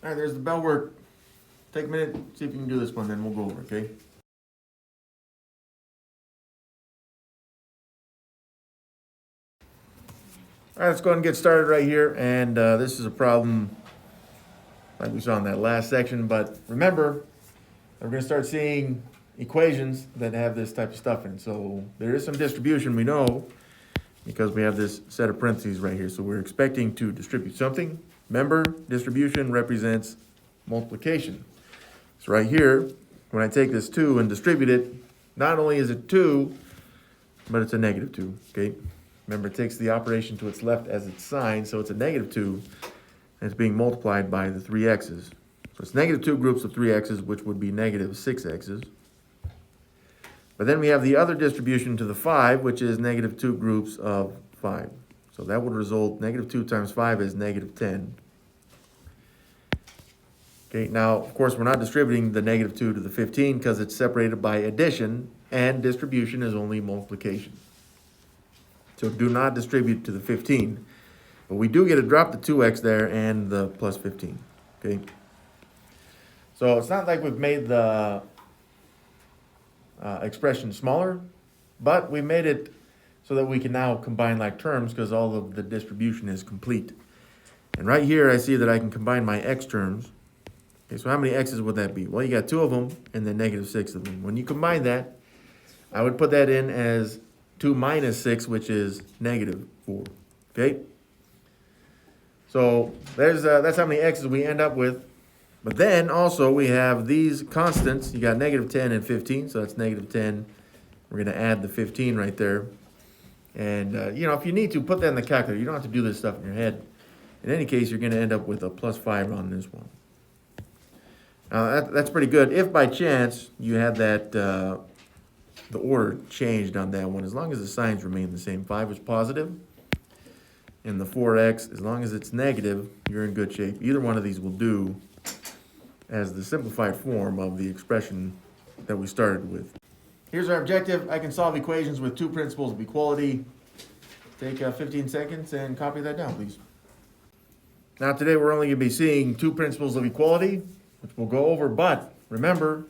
All right, there's the bell work. Take a minute, see if you can do this one, then we'll go over, okay? All right, let's go ahead and get started right here. And this is a problem like we saw in that last section. But remember, we're going to start seeing equations that have this type of stuff in. So there is some distribution, we know, because we have this set of parentheses right here. So we're expecting to distribute something. Remember, distribution represents multiplication. So right here, when I take this 2 and distribute it, not only is it 2, but it's a negative 2, okay? Remember, it takes the operation to its left as its sign, so it's a negative 2, and it's being multiplied by the 3x's. So it's negative 2 groups of 3x's, which would be negative 6x's. But then we have the other distribution to the 5, which is negative 2 groups of 5. So that would result, negative 2 times 5 is negative 10. Okay, now, of course, we're not distributing the negative 2 to the 15 because it's separated by addition, and distribution is only multiplication. So do not distribute to the 15. But we do get to drop the 2x there and the plus 15, okay? So it's not like we've made the expression smaller, but we made it so that we can now combine like terms because all of the distribution is complete. And right here, I see that I can combine my x terms. Okay, so how many x's would that be? Well, you got 2 of them and then negative 6 of them. When you combine that, I would put that in as 2 minus 6, which is negative 4, okay? So that's how many x's we end up with. But then also we have these constants. You got negative 10 and 15, so that's negative 10. We're going to add the 15 right there. And, if you need to, put that in the calculator. You don't have to do this stuff in your head. In any case, you're going to end up with a plus 5 on this one. Now, that's pretty good. If by chance you had that, the order changed on that one, as long as the signs remain the same. 5 is positive, and the 4x, as long as it's negative, you're in good shape. Either one of these will do as the simplified form of the expression that we started with. Here's our objective. I can solve equations with 2 principles of equality. Take 15 seconds and copy that down, please. Now today we're only going to be seeing 2 principles of equality, which we'll go over, but remember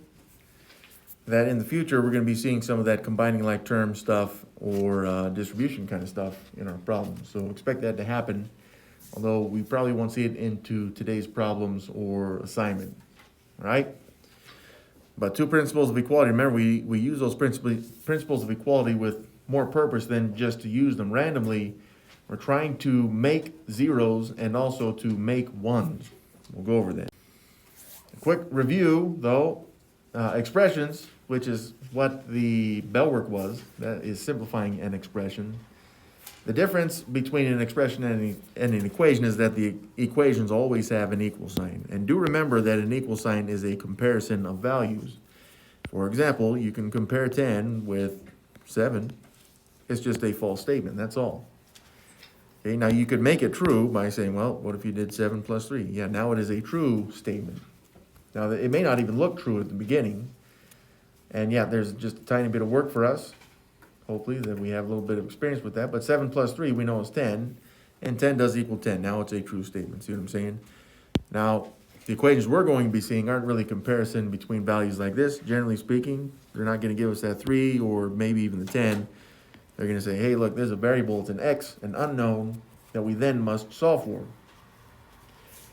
that in the future we're going to be seeing some of that combining like term stuff or distribution kind of stuff in our problems. So expect that to happen, although we probably won't see it into today's problems or assignment, all right? But 2 principles of equality, remember we use those principles of equality with more purpose than just to use them randomly. We're trying to make zeros and also to make ones. We'll go over that. A quick review, though, expressions, which is what the bell work was, that is simplifying an expression. The difference between an expression and an equation is that the equations always have an equal sign. And do remember that an equal sign is a comparison of values. For example, you can compare 10 with 7. It's just a false statement, that's all. Okay, now you could make it true by saying, well, what if you did 7 plus 3? Yeah, now it is a true statement. Now, it may not even look true at the beginning. And yeah, there's just a tiny bit of work for us. Hopefully that we have a little bit of experience with that. But 7 plus 3 we know is 10. And 10 does equal 10. Now it's a true statement. See what I'm saying? Now, the equations we're going to be seeing aren't really comparison between values like this. Generally speaking, they're not going to give us that 3 or maybe even the 10. They're going to say, hey, look, there's a variable. It's an x, an unknown, that we then must solve for.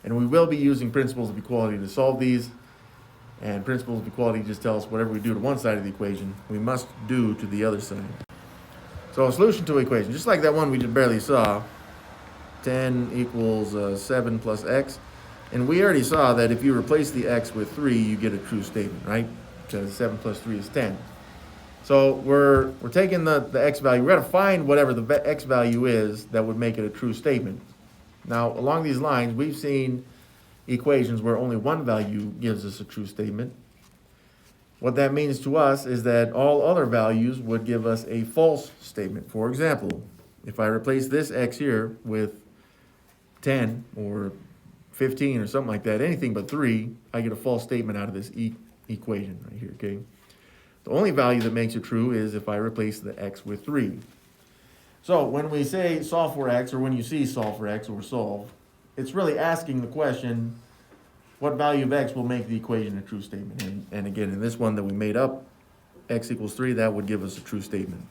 And we will be using principles of equality to solve these. And principles of equality just tell us whatever we do to one side of the equation, we must do to the other side. So a solution to an equation, just like that one we just barely saw, 10 equals 7 plus x. And we already saw that if you replace the x with 3, you get a true statement, right? Because 7 plus 3 is 10. So we're taking the x value. We're going to find whatever the x value is that would make it a true statement. Now, along these lines, we've seen equations where only one value gives us a true statement. What that means to us is that all other values would give us a false statement. For example, if I replace this x here with 10 or 15 or something like that, anything but 3, I get a false statement out of this equation right here, okay? The only value that makes it true is if I replace the x with 3. So when we say solve for x, or when you see solve for x or solve, it's really asking the question, what value of x will make the equation a true statement. And again, in this one that we made up, x equals 3, that would give us a true statement.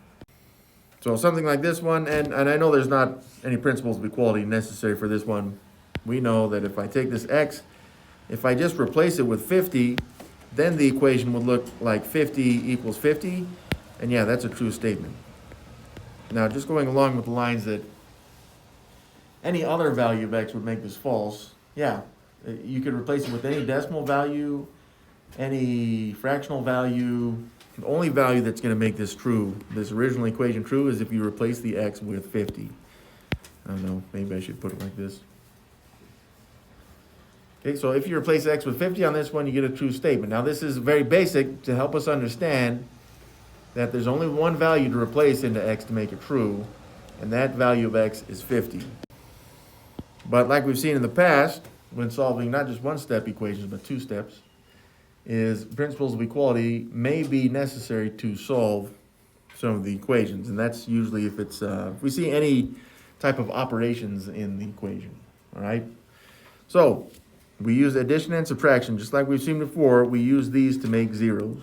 So something like this one, and I know there's not any principles of equality necessary for this one. We know that if I take this x, if I just replace it with 50, then the equation would look like 50 equals 50, and yeah, that's a true statement. Now, just going along with the lines that any other value of x would make this false, yeah, you could replace it with any decimal value, any fractional value. The only value that's going to make this true, this original equation true, is if you replace the x with 50. I don't know, maybe I should put it like this. Okay, so if you replace x with 50 on this one, you get a true statement. Now, this is very basic to help us understand that there's only one value to replace into x to make it true, and that value of x is 50. But like we've seen in the past, when solving not just one-step equations, but two steps, is principles of equality may be necessary to solve some of the equations. And that's usually if it's, if we see any type of operations in the equation, all right? So we use addition and subtraction, just like we've seen before. We use these to make zeros.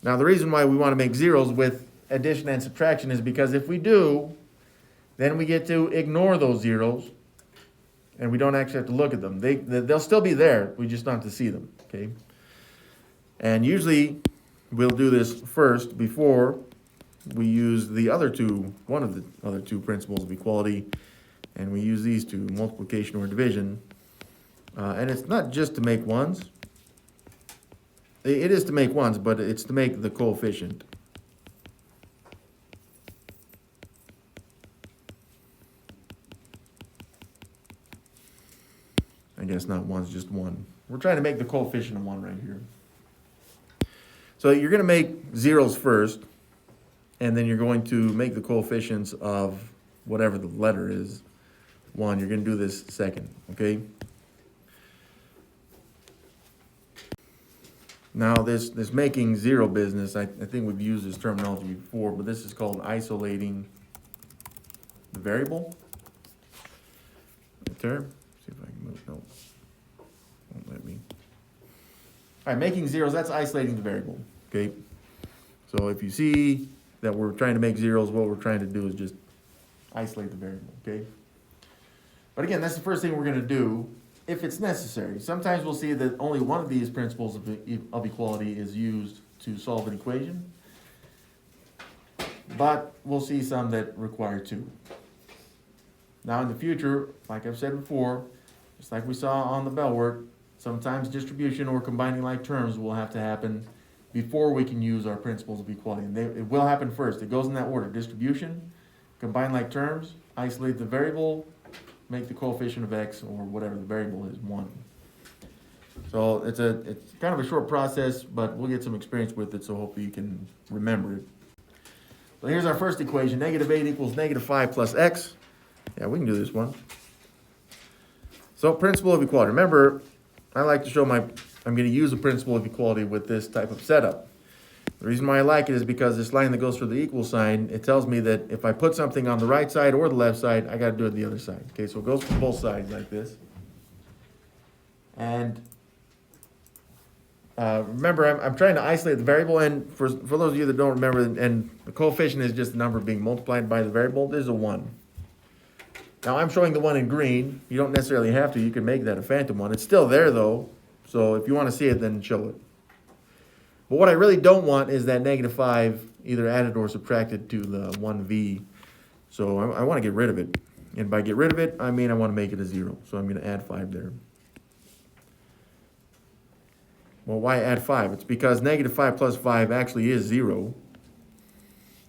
Now, the reason why we want to make zeros with addition and subtraction is because if we do, then we get to ignore those zeros, and we don't actually have to look at them. They'll still be there, we just don't have to see them, okay? And usually, we'll do this first before we use the other two, one of the other two principles of equality, and we use these two, multiplication or division. And it's not just to make ones. It is to make ones, but it's to make the coefficient. I guess not one's just one. We're trying to make the coefficient of one right here. So you're going to make zeros first, and then you're going to make the coefficients of whatever the letter is, 1. You're going to do this second, okay? Now this making zero business, I think we've used this terminology before, but this is called isolating the variable. Right there. See if I can move. No, won't let me. All right, making zeros, that's isolating the variable, okay? So if you see that we're trying to make zeros, what we're trying to do is just isolate the variable, okay? But again, that's the first thing we're going to do if it's necessary. Sometimes we'll see that only one of these principles of equality is used to solve an equation, but we'll see some that require two. Now in the future, like I've said before, just like we saw on the bell work, sometimes distribution or combining like terms will have to happen before we can use our principles of equality. And it will happen first. It goes in that order: distribution, combine like terms, isolate the variable, make the coefficient of x, or whatever the variable is, 1. So it's kind of a short process, but we'll get some experience with it, so hopefully you can remember it. So here's our first equation: -8 equals -5 plus x. Yeah, we can do this one. So principle of equality. Remember, I like to show I'm going to use a principle of equality with this type of setup. The reason why I like it is because this line that goes through the equal sign, it tells me that if I put something on the right side or the left side, I got to do it the other side. Okay, so it goes for both sides like this. And remember, I'm trying to isolate the variable, and for those of you that don't remember, and the coefficient is just the number being multiplied by the variable, there's a 1. Now I'm showing the 1 in green. You don't necessarily have to. You can make that a phantom 1. It's still there though, so if you want to see it, then show it. But what I really don't want is that -5 either added or subtracted to the 1v. So I want to get rid of it. And by get rid of it, I mean I want to make it a 0. So I'm going to add 5 there. Well, why add 5? It's because -5 plus 5 actually is 0.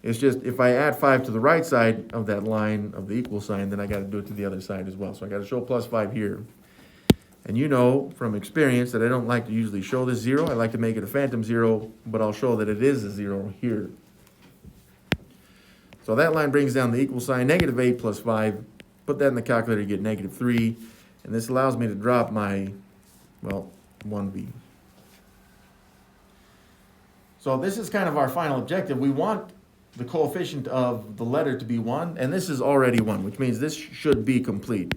It's just if I add 5 to the right side of that line of the equal sign, then I got to do it to the other side as well. So I got to show plus 5 here. And you know from experience that I don't like to usually show this 0. I like to make it a phantom 0, but I'll show that it is a 0 here. So that line brings down the equal sign, -8 plus 5. Put that in the calculator, you get -3. And this allows me to drop my, well, 1v. So this is kind of our final objective. We want the coefficient of the letter to be 1, and this is already 1, which means this should be complete.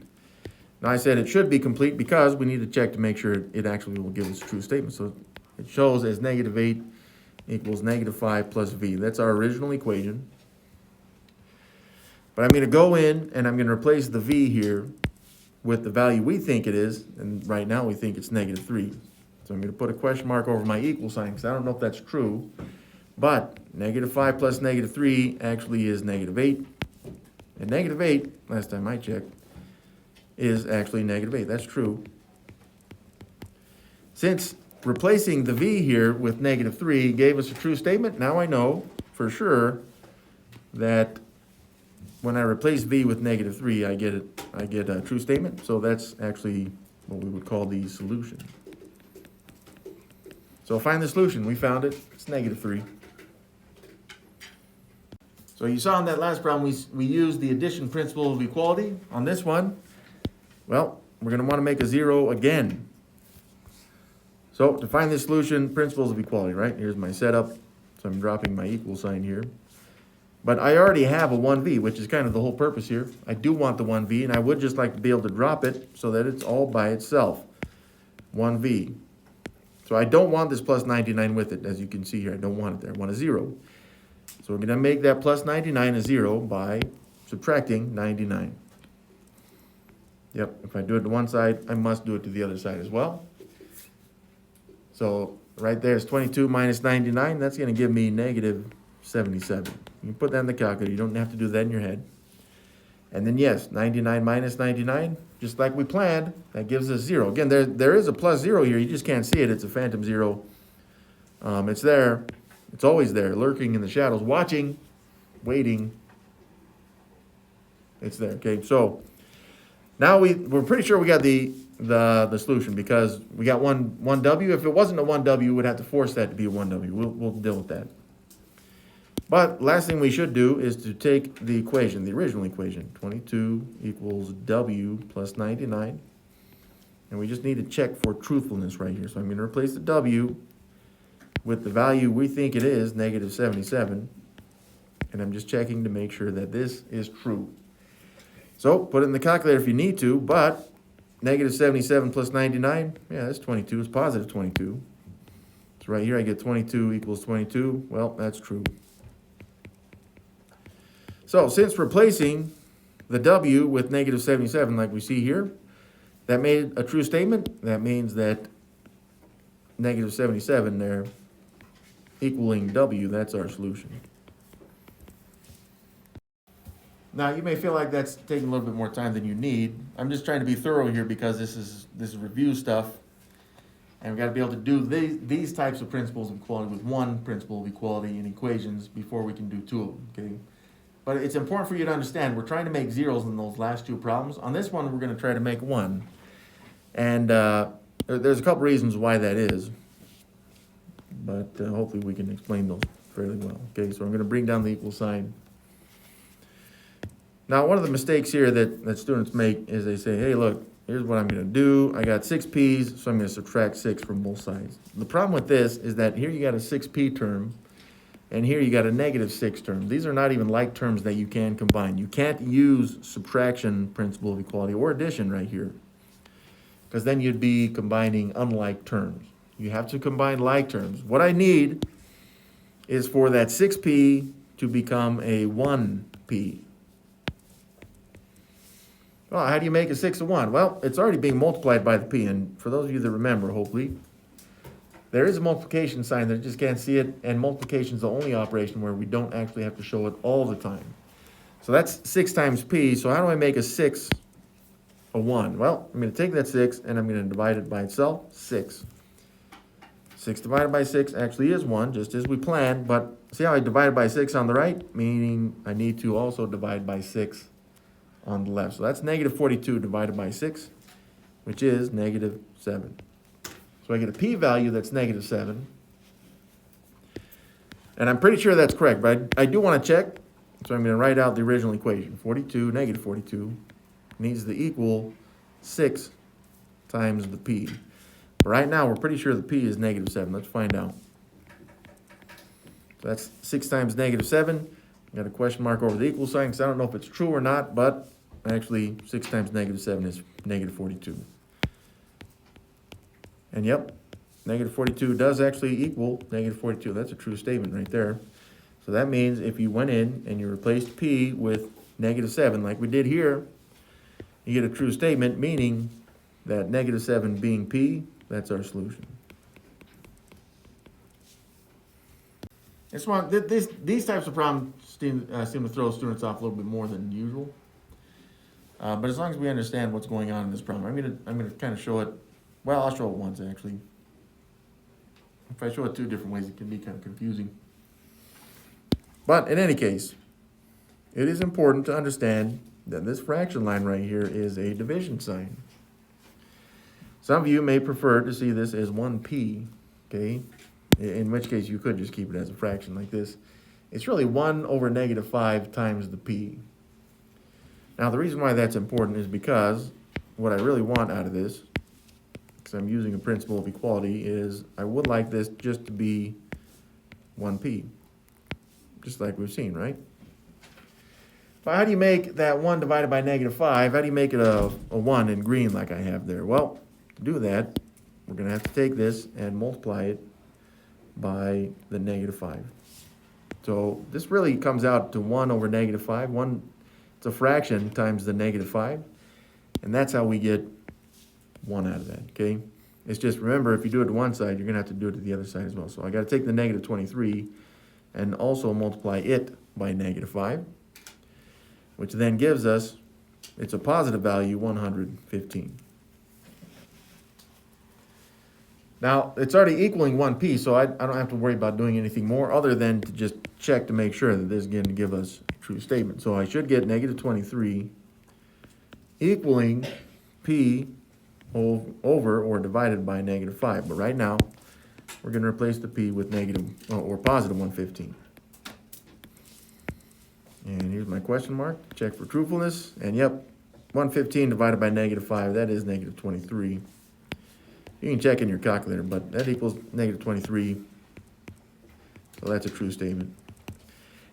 Now I said it should be complete because we need to check to make sure it actually will give us a true statement. So it shows as negative 8 equals negative 5 plus v. That's our original equation. But I'm going to go in and I'm going to replace the v here with the value we think it is, and right now we think it's negative 3. So I'm going to put a question mark over my equal sign because I don't know if that's true. But negative 5 plus negative 3 actually is negative 8. And negative 8, last time I checked, is actually negative 8. That's true. Since replacing the v here with negative 3 gave us a true statement, now I know for sure that when I replace v with negative 3, I get a true statement. So that's actually what we would call the solution. So find the solution. We found it. It's negative 3. So you saw in that last problem, we used the addition principle of equality. On this one, well, we're going to want to make a 0 again. So to find this solution, principles of equality, right? Here's my setup. So I'm dropping my equal sign here. But I already have a 1v, which is kind of the whole purpose here. I do want the 1v, and I would just like to be able to drop it so that it's all by itself. 1v. So I don't want this plus 99 with it, as you can see here. I don't want it there. I want a 0. So we're going to make that plus 99 a 0 by subtracting 99. Yep, if I do it to one side, I must do it to the other side as well. So right there is 22 minus 99. That's going to give me negative 77. You can put that in the calculator. You don't have to do that in your head. And then yes, 99 minus 99, just like we planned, that gives us 0. Again, there is a plus 0 here. You just can't see it. It's a phantom 0. It's there. It's always there, lurking in the shadows, watching, waiting. It's there. Okay, so now we're pretty sure we got the solution because we got one W. If it wasn't a 1W, we would have to force that to be a 1W. We'll deal with that. But last thing we should do is to take the equation, the original equation, 22 equals W plus 99. And we just need to check for truthfulness right here. So I'm going to replace the W with the value we think it is, negative 77. And I'm just checking to make sure that this is true. So put it in the calculator if you need to, but negative 77 plus 99, yeah, that's 22. It's positive 22. So right here I get 22 equals 22. Well, that's true. So since replacing the W with negative 77 like we see here, that made a true statement. That means that negative 77 there equaling W, that's our solution. Now you may feel like that's taking a little bit more time than you need. I'm just trying to be thorough here because this is review stuff. And we've got to be able to do these types of principles of equality with one principle of equality in equations before we can do two of them, okay? But it's important for you to understand, we're trying to make zeros in those last two problems. On this one, we're going to try to make one. And there's a couple reasons why that is. But hopefully we can explain those fairly well. Okay, so I'm going to bring down the equal sign. Now, one of the mistakes here that students make is they say, hey, look, here's what I'm going to do. I got 6 p's, so I'm going to subtract 6 from both sides. The problem with this is that here you got a 6p term, and here you got a negative 6 term. These are not even like terms that you can combine. You can't use subtraction principle of equality or addition right here, because then you'd be combining unlike terms. You have to combine like terms. What I need is for that 6p to become a 1p. Well, how do you make a 6 a 1? Well, it's already being multiplied by the p, and for those of you that remember, hopefully, there is a multiplication sign that just can't see it, and multiplication is the only operation where we don't actually have to show it all the time. So that's 6 times p, so how do I make a 6 a 1? Well, I'm going to take that 6, and I'm going to divide it by itself, 6. 6 divided by 6 actually is 1, just as we planned, but see how I divided by 6 on the right? Meaning I need to also divide by 6 on the left. So that's negative 42 divided by 6, which is negative 7. So I get a p-value that's negative 7. And I'm pretty sure that's correct, but I do want to check. So I'm going to write out the original equation. 42, negative 42, needs to equal 6 times the p. But right now, we're pretty sure the p is negative 7. Let's find out. So that's 6 times negative 7. Got a question mark over the equal sign because I don't know if it's true or not, but actually 6 times negative 7 is negative 42. And yep, negative 42 does actually equal negative 42. That's a true statement right there. So that means if you went in and you replaced P with negative 7, like we did here, you get a true statement, meaning that negative 7 being P, that's our solution. These types of problems seem to throw students off a little bit more than usual. But as long as we understand what's going on in this problem, I'm gonna kind of show it. Well, I'll show it once actually. If I show it two different ways, it can be kind of confusing. But in any case, it is important to understand that this fraction line right here is a division sign. Some of you may prefer to see this as 1p, okay? In which case you could just keep it as a fraction like this. It's really 1 over negative 5 times the p. Now the reason why that's important is because what I really want out of this, because I'm using a principle of equality, is I would like this just to be 1p. Just like we've seen, right? But how do you make that 1 divided by negative 5, how do you make it a 1 in green like I have there? Well, to do that, we're going to have to take this and multiply it by the negative 5. So this really comes out to 1 over negative 5. It's a fraction times the negative 5. And that's how we get 1 out of that, okay? It's just, remember, if you do it to one side, you're going to have to do it to the other side as well. So I got to take the negative 23 and also multiply it by negative 5, which then gives us, it's a positive value, 115. Now, it's already equaling 1p, so I don't have to worry about doing anything more other than to just check to make sure that this is going to give us a true statement. So I should get negative 23 equaling p over or divided by negative 5. But right now, we're going to replace the p with negative or positive 115. And here's my question mark. Check for truthfulness. And yep, 115 divided by negative 5, that is negative 23. You can check in your calculator, but that equals negative 23. So that's a true statement.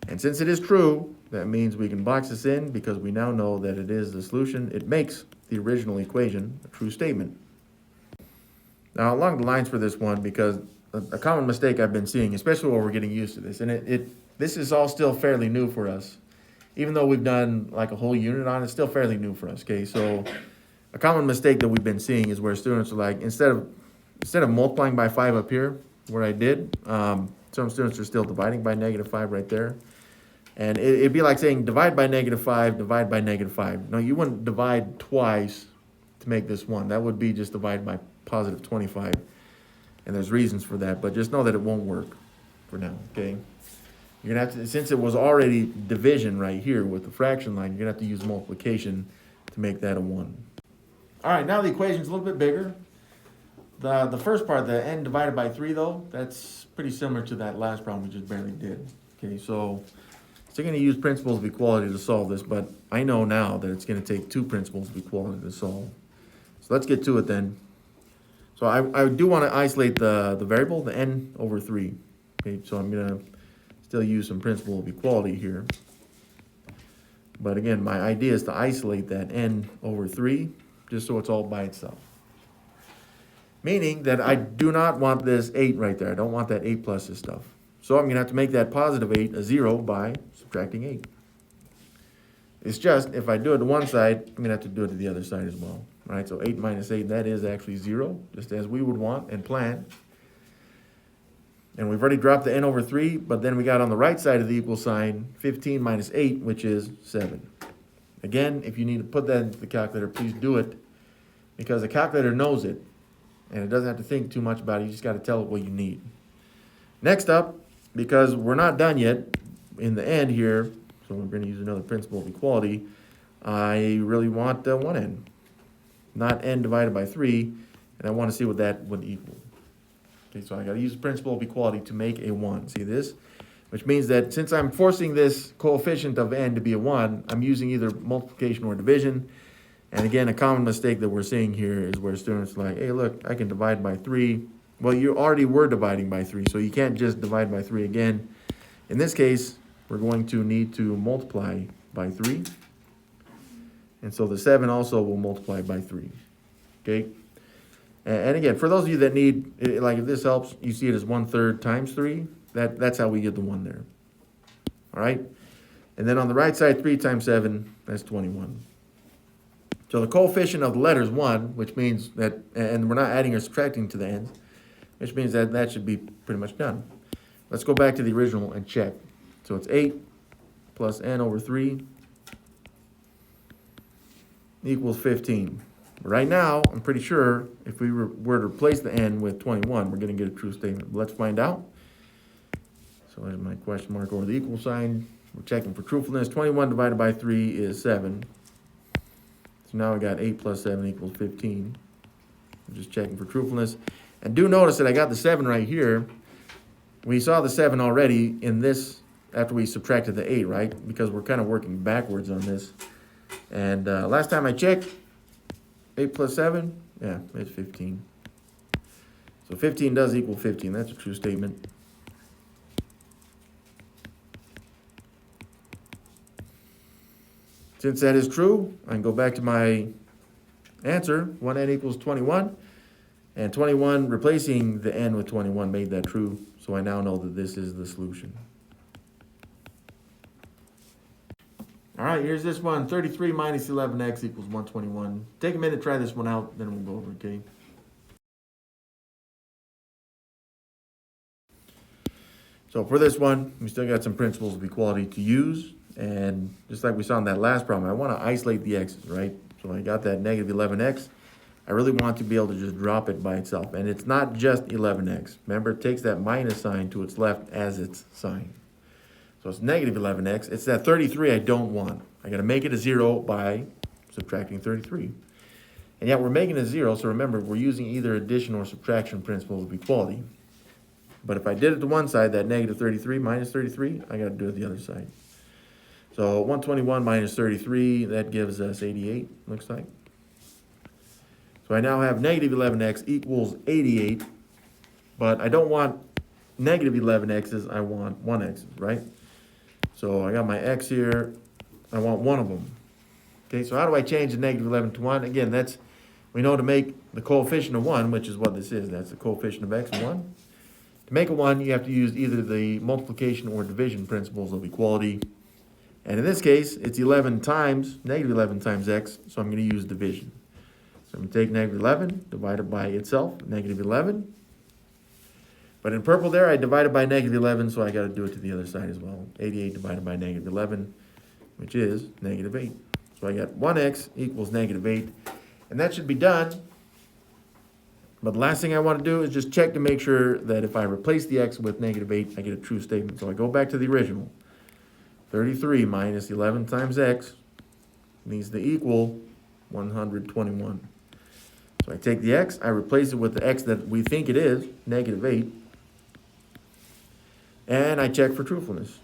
And since it is true, that means we can box this in because we now know that it is the solution. It makes the original equation a true statement. Now, along the lines for this one, because a common mistake I've been seeing, especially while we're getting used to this, and this is all still fairly new for us. Even though we've done like a whole unit on it, it's still fairly new for us, okay? So a common mistake that we've been seeing is where students are like, instead of multiplying by 5 up here, where I did, some students are still dividing by negative 5 right there. And it'd be like saying divide by negative 5, divide by negative 5. No, you wouldn't divide twice to make this 1. That would be just divide by positive 25. And there's reasons for that, but just know that it won't work for now, okay? You're gonna have to, since it was already division right here with the fraction line, you're gonna have to use multiplication to make that a 1. All right, now the equation's a little bit bigger. The first part, the n divided by 3 though, that's pretty similar to that last problem we just barely did. Okay, so still gonna use principles of equality to solve this, but I know now that it's gonna take 2 principles of equality to solve. So let's get to it then. So I do want to isolate the variable, the n over 3. Okay, so I'm gonna still use some principle of equality here. But again, my idea is to isolate that n over 3, just so it's all by itself. Meaning that I do not want this 8 right there. I don't want that 8 plus this stuff. So I'm going to have to make that positive 8 a 0 by subtracting 8. It's just, if I do it to one side, I'm going to have to do it to the other side as well. Right? So 8 minus 8, that is actually 0, just as we would want and plan. And we've already dropped the n over 3, but then we got on the right side of the equal sign 15 minus 8, which is 7. Again, if you need to put that into the calculator, please do it, because the calculator knows it, and it doesn't have to think too much about it. You just got to tell it what you need. Next up, because we're not done yet, in the end here, so we're going to use another principle of equality, I really want 1n, not n divided by 3, and I want to see what that would equal. Okay, so I got to use the principle of equality to make a 1. See this? Which means that since I'm forcing this coefficient of n to be a 1, I'm using either multiplication or division. And again, a common mistake that we're seeing here is where students are like, hey, look, I can divide by 3. Well, you already were dividing by 3, so you can't just divide by 3 again. In this case, we're going to need to multiply by 3. And so the 7 also will multiply by 3. Okay? And again, for those of you that need, like if this helps, you see it as 1/3 times 3. That's how we get the 1 there. All right? And then on the right side, 3 times 7, that's 21. So the coefficient of the letter is 1, which means that, and we're not adding or subtracting to the ends, which means that that should be pretty much done. Let's go back to the original and check. So it's 8 plus n over 3 equals 15. Right now, I'm pretty sure if we were to replace the n with 21, we're going to get a true statement. Let's find out. So there's my question mark over the equal sign. We're checking for truthfulness. 21 divided by 3 is 7. So now I got 8 plus 7 equals 15. I'm just checking for truthfulness. And do notice that I got the 7 right here. We saw the 7 already in this after we subtracted the 8, right? Because we're kind of working backwards on this. And last time I checked, 8 plus 7, yeah, it's 15. So 15 does equal 15. That's a true statement. Since that is true, I can go back to my answer. 1n equals 21. And 21, replacing the n with 21 made that true. So I now know that this is the solution. All right, here's this one. 33 minus 11x equals 121. Take a minute, try this one out, then we'll go over, okay? So for this one, we still got some principles of equality to use. And just like we saw in that last problem, I want to isolate the x's, right? So I got that negative 11x. I really want to be able to just drop it by itself. And it's not just 11x. Remember, it takes that minus sign to its left as its sign. So it's negative 11x. It's that 33 I don't want. I got to make it a 0 by subtracting 33. And yet we're making it a 0, so remember, we're using either addition or subtraction principles of equality. But if I did it to one side, that negative 33 minus 33, I got to do it the other side. So 121 minus 33, that gives us 88, looks like. So I now have negative 11x equals 88, but I don't want negative 11x's, I want 1x's, right? So I got my x here, I want one of them. Okay, so how do I change the negative 11 to 1? Again, we know to make the coefficient of 1, which is what this is. That's the coefficient of x, 1. To make a 1, you have to use either the multiplication or division principles of equality. And in this case, it's 11 times, negative 11 times x, so I'm going to use division. So I'm going to take negative 11, divide it by itself, negative 11. But in purple there, I divided by negative 11, so I got to do it to the other side as well. 88 divided by negative 11, which is negative 8. So I got 1x equals negative 8. And that should be done. But the last thing I want to do is just check to make sure that if I replace the x with negative 8, I get a true statement. So I go back to the original. 33 minus 11 times x needs to equal 121. So I take the x, I replace it with the x that we think it is, negative 8. And I check for truthfulness.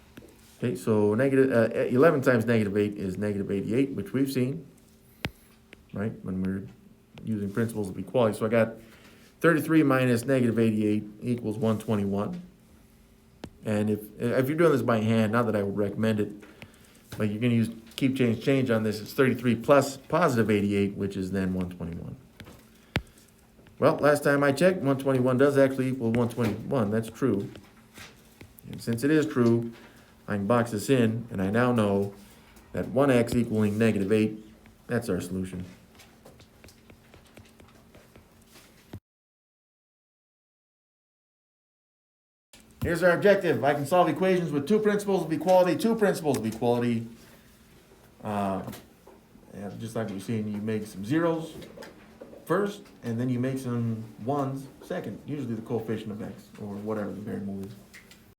Okay, so negative 11 times negative 8 is negative 88, which we've seen, right, when we're using principles of equality. So I got 33 minus negative 88 equals 121. And if you're doing this by hand, not that I would recommend it, but you're going to use keep change on this, it's 33 plus positive 88, which is then 121. Well, last time I checked, 121 does actually equal 121. That's true. And since it is true, I can box this in, and I now know that 1x equaling negative 8, that's our solution. Here's our objective. I can solve equations with two principles of equality. And just like we've seen, you make some zeros first, and then you make some ones second, usually the coefficient of x, or whatever the variable is.